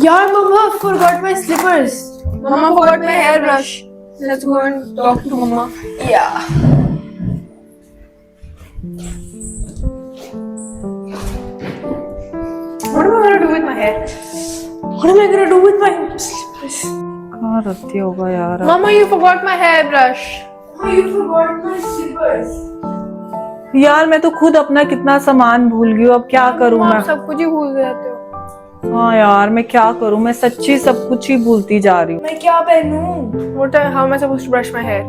यार mama forgot my slippers. Mama forgot my hairbrush. Let's go and talk to mama. Yeah. What am I gonna do with my hair? What am I gonna do with my slippers? कहाँ रखती होगा यार? Mama, you forgot my hairbrush. Mama, you forgot my slippers. यार मैं तो खुद अपना कितना सामान भूल गई हूँ, अब क्या करूँ मैं? आप सब कुछ ही भूल जाते हो। हाँ यार मैं क्या करूँ, मैं सच्ची सब कुछ ही भूलती जा रही हूँ। मैं क्या पहनूं? How am I supposed to brush my hair?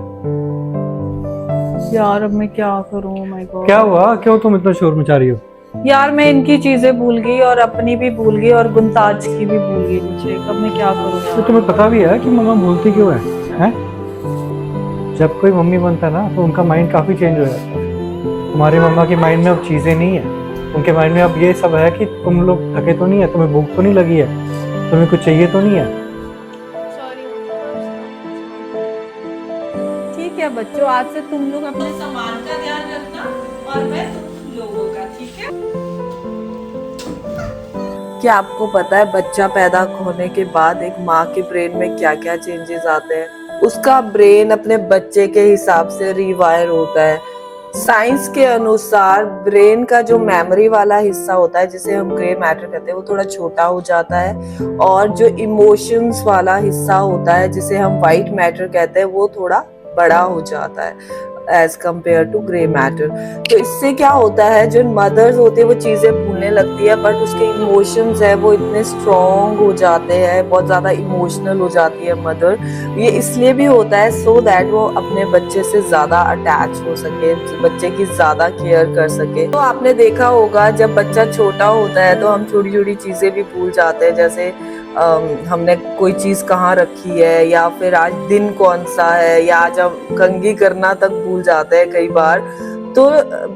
यार अब मैं क्या करूँ? माय गॉड, क्या हुआ? क्यों तुम इतना शोर मचा रही हो? यार मैं इनकी चीजें भूल गई और अपनी भी भूल गई और गुनताज की भी भूल गई मुझे। अब मैं क्या करूँ तो यार? तुम्हें पता भी है कि मम्मा भूलती क्यों है? जब कोई मम्मी बनता है ना तो उनका माइंड काफी चेंज हो जाता है। तुम्हारी मम्मा की माइंड में अब चीजें नहीं है, उनके माइंड में अब ये सब है कि तुम लोग थके तो नहीं है, तुम्हें भूख तो नहीं लगी है, तुम्हें कुछ चाहिए तो नहीं है। ठीक है बच्चों, आज से तुम लोग अपने सामान का ध्यान रखना और मैं तुम लोगों का, ठीक है? क्या आपको पता है बच्चा पैदा होने के बाद एक माँ के ब्रेन में क्या क्या चेंजेस आते हैं? उसका ब्रेन अपने बच्चे के हिसाब से रिवायर होता है। साइंस के अनुसार ब्रेन का जो मेमोरी वाला हिस्सा होता है, जिसे हम ग्रे मैटर कहते हैं, वो थोड़ा छोटा हो जाता है और जो इमोशंस वाला हिस्सा होता है, जिसे हम व्हाइट मैटर कहते हैं, वो थोड़ा बड़ा हो जाता है as compare to grey matter. तो इससे क्या होता है, जो मदर्स होती है वो चीजें भूलने लगती है, बट उसके इमोशंस है वो इतने स्ट्रॉन्ग हो जाते हैं, बहुत ज्यादा इमोशनल हो जाती है मदर। ये इसलिए भी होता है सो दैट वो अपने बच्चे से ज्यादा अटैच हो सके, बच्चे की ज्यादा केयर कर सके। तो आपने देखा होगा जब बच्चा छोटा होता है तो हम छोटी छोटी चीजें भी भूल जाते हैं, जैसे हमने कोई चीज कहाँ रखी है, या फिर आज दिन कौन सा है, या आज हम कंघी करना तक भूल जाते हैं कई बार। तो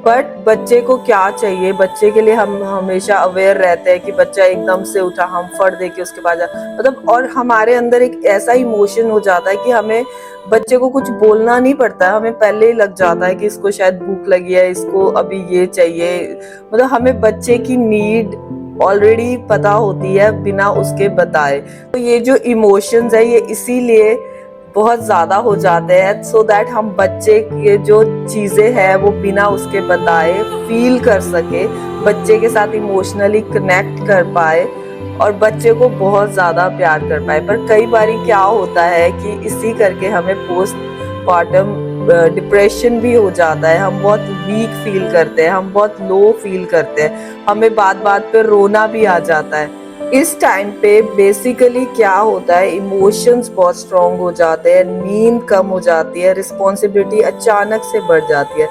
बट बच्चे को क्या चाहिए, बच्चे के लिए हम हमेशा अवेयर रहते हैं कि बच्चा एकदम से उठा, हम फट दे के उसके बाद मतलब, और हमारे अंदर एक ऐसा इमोशन हो जाता है कि हमें बच्चे को कुछ बोलना नहीं पड़ता है, हमें पहले ही लग जाता है कि इसको शायद भूख लगी है, इसको अभी ये चाहिए। मतलब हमें बच्चे की नीड ऑलरेडी पता होती है बिना उसके बताए। तो ये जो इमोशंस है ये इसीलिए बहुत ज्यादा हो जाते हैं, सो दैट हम बच्चे की जो चीजें हैं वो बिना उसके बताए फील कर सके, बच्चे के साथ इमोशनली कनेक्ट कर पाए और बच्चे को बहुत ज्यादा प्यार कर पाए। पर कई बारी क्या होता है कि इसी करके हमें पोस्टमार्टम डिप्रेशन भी हो जाता है, हम बहुत वीक फील करते हैं, हम बहुत लो फील करते हैं, हमें बात बात पे रोना भी आ जाता है। इस टाइम पे बेसिकली क्या होता है, इमोशंस बहुत स्ट्रॉन्ग हो जाते हैं, नींद कम हो जाती है, रिस्पॉन्सिबिलिटी अचानक से बढ़ जाती है,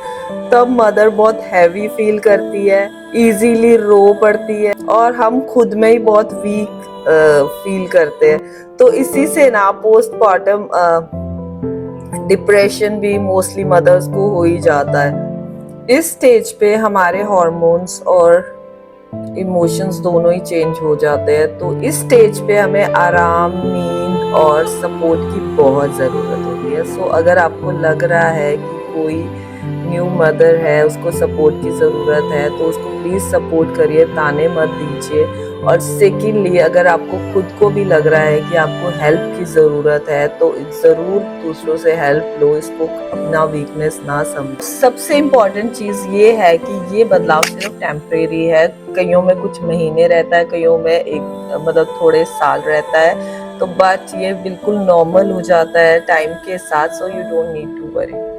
तब मदर बहुत हैवी फील करती है, इजीली रो पड़ती है और हम खुद में ही बहुत वीक फील करते हैं। तो इसी से ना पोस्टमार्टम डिप्रेशन भी मोस्टली मदर्स को हो ही जाता है। इस स्टेज पे हमारे हार्मोन्स और इमोशंस दोनों ही चेंज हो जाते हैं। तो इस स्टेज पे हमें आराम, नींद और सपोर्ट की बहुत ज़रूरत होती है। सो अगर आपको लग रहा है कि कोई न्यू मदर है, उसको सपोर्ट की ज़रूरत है, तो उसको प्लीज़ सपोर्ट करिए, ताने मत दीजिए। और सेकेंडली अगर आपको खुद को भी लग रहा है कि आपको हेल्प की ज़रूरत है तो ज़रूर दूसरों से हेल्प लो, इसको अपना वीकनेस ना समझो। सबसे इम्पॉर्टेंट चीज़ ये है कि ये बदलाव सिर्फ टेम्परेरी है, कईयों में कुछ महीने रहता है, कईयों में एक मतलब थोड़े साल रहता है, तो बट ये बिल्कुल नॉर्मल हो जाता है टाइम के साथ। So you don't need to worry.